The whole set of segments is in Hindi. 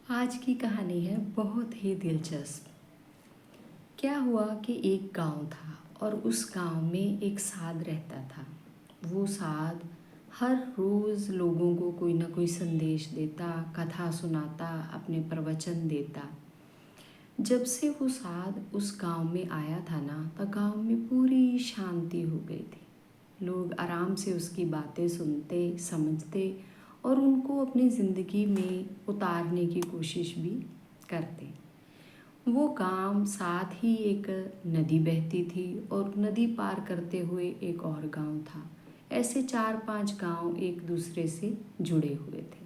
आज की कहानी है बहुत ही दिलचस्प। क्या हुआ कि एक गांव था और उस गांव में एक साध रहता था। वो साध हर रोज़ लोगों को कोई ना कोई संदेश देता, कथा सुनाता, अपने प्रवचन देता। जब से वो साध उस गांव में आया था ना, तो गांव में पूरी शांति हो गई थी। लोग आराम से उसकी बातें सुनते, समझते और उनको अपनी ज़िंदगी में उतारने की कोशिश भी करते। वो गांव साथ ही एक नदी बहती थी और नदी पार करते हुए एक और गांव था। ऐसे 4-5 गांव एक दूसरे से जुड़े हुए थे।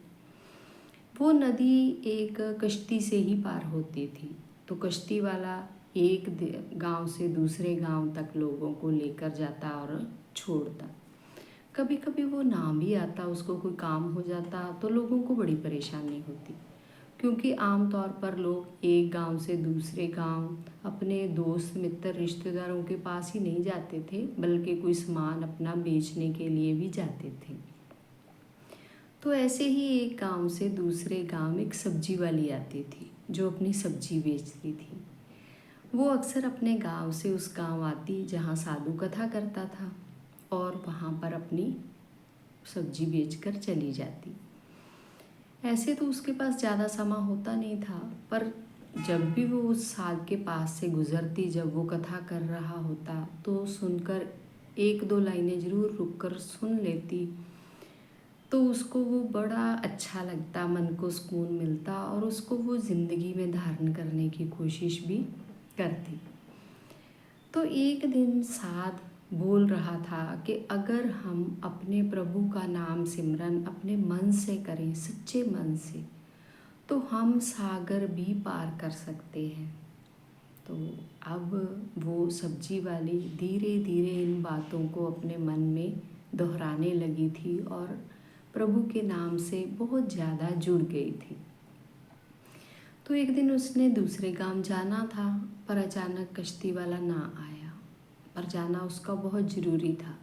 वो नदी एक कश्ती से ही पार होती थी, तो कश्ती वाला एक गांव से दूसरे गांव तक लोगों को लेकर जाता और छोड़ता। कभी कभी वो ना भी आता, उसको कोई काम हो जाता तो लोगों को बड़ी परेशानी होती, क्योंकि आम तौर पर लोग एक गांव से दूसरे गांव अपने दोस्त मित्र रिश्तेदारों के पास ही नहीं जाते थे, बल्कि कोई सामान अपना बेचने के लिए भी जाते थे। तो ऐसे ही एक गांव से दूसरे गांव एक सब्जी वाली आती थी जो अपनी सब्जी बेचती थी। वो अक्सर अपने गांव से उस गांव आती जहां साधु कथा करता था और वहां पर अपनी सब्जी बेचकर चली जाती। ऐसे तो उसके पास ज़्यादा समय होता नहीं था, पर जब भी वो उस साध के पास से गुजरती, जब वो कथा कर रहा होता, तो सुनकर एक दो लाइनें ज़रूर रुककर सुन लेती। तो उसको वो बड़ा अच्छा लगता, मन को सुकून मिलता और उसको वो ज़िंदगी में धारण करने की कोशिश भी करती। तो एक दिन साध बोल रहा था कि अगर हम अपने प्रभु का नाम सिमरन अपने मन से करें, सच्चे मन से, तो हम सागर भी पार कर सकते हैं। तो अब वो सब्जी वाली धीरे धीरे इन बातों को अपने मन में दोहराने लगी थी और प्रभु के नाम से बहुत ज़्यादा जुड़ गई थी। तो एक दिन उसने दूसरे गांव जाना था, पर अचानक कश्ती वाला ना आया। पर जाना उसका बहुत ज़रूरी था।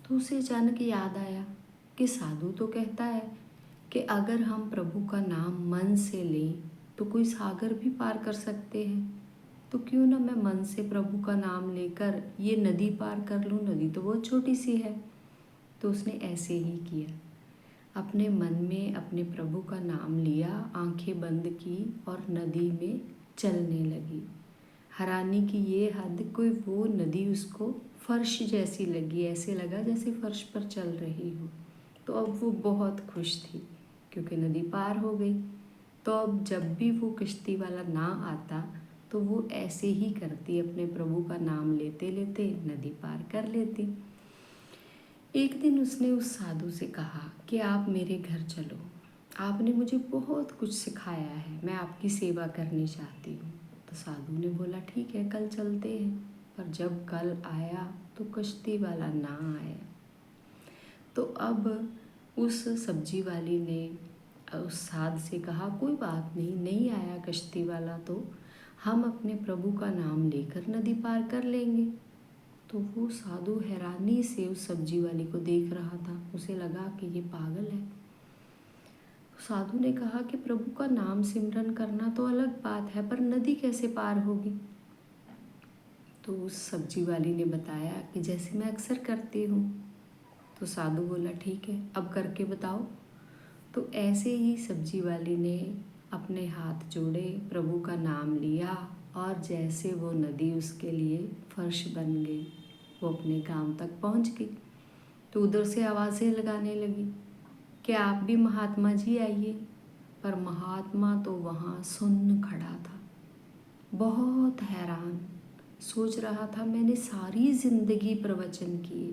तो उसे अचानक याद आया कि साधु तो कहता है कि अगर हम प्रभु का नाम मन से लें तो कोई सागर भी पार कर सकते हैं। तो क्यों ना मैं मन से प्रभु का नाम लेकर ये नदी पार कर लूँ। नदी तो बहुत छोटी सी है। तो उसने ऐसे ही किया, अपने मन में अपने प्रभु का नाम लिया, आंखें बंद की और नदी में चलने लगी। हैरानी की ये हद, कोई वो नदी उसको फर्श जैसी लगी, ऐसे लगा जैसे फर्श पर चल रही हो। तो अब वो बहुत खुश थी क्योंकि नदी पार हो गई। तो अब जब भी वो कश्ती वाला ना आता तो वो ऐसे ही करती, अपने प्रभु का नाम लेते लेते नदी पार कर लेती। एक दिन उसने उस साधु से कहा कि आप मेरे घर चलो, आपने मुझे बहुत कुछ सिखाया है, मैं आपकी सेवा करनी चाहती हूँ। तो साधु ने बोला ठीक है, कल चलते हैं। पर जब कल आया तो कश्ती वाला ना आया। तो अब उस सब्जी वाली ने उस साध से कहा कोई बात नहीं, नहीं आया कश्ती वाला तो हम अपने प्रभु का नाम लेकर नदी पार कर लेंगे। तो वो साधु हैरानी से उस सब्जी वाली को देख रहा था। उसे लगा कि ये पागल है। साधु ने कहा कि प्रभु का नाम सिमरन करना तो अलग बात है, पर नदी कैसे पार होगी। तो उस सब्जी वाली ने बताया कि जैसे मैं अक्सर करती हूँ। तो साधु बोला ठीक है, अब करके बताओ। तो ऐसे ही सब्जी वाली ने अपने हाथ जोड़े, प्रभु का नाम लिया और जैसे वो नदी उसके लिए फर्श बन गई। वो अपने गांव तक पहुंच गई। तो उधर से आवाज़ें लगाने लगी कि आप भी महात्मा जी आइए। पर महात्मा तो वहाँ सुन्न खड़ा था, बहुत हैरान। सोच रहा था मैंने सारी ज़िंदगी प्रवचन किए,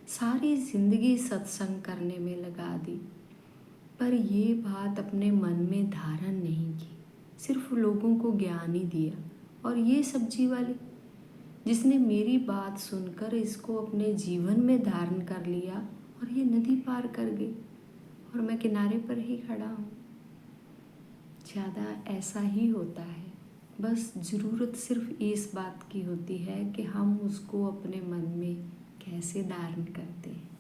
सारी ज़िंदगी सत्संग करने में लगा दी, पर ये बात अपने मन में धारण नहीं की, सिर्फ लोगों को ज्ञान ही दिया। और ये सब्जी वाली जिसने मेरी बात सुनकर इसको अपने जीवन में धारण कर लिया और ये नदी पार कर गई और मैं किनारे पर ही खड़ा हूँ। ज़्यादा ऐसा ही होता है, बस ज़रूरत सिर्फ इस बात की होती है कि हम उसको अपने मन में कैसे धारण करते हैं।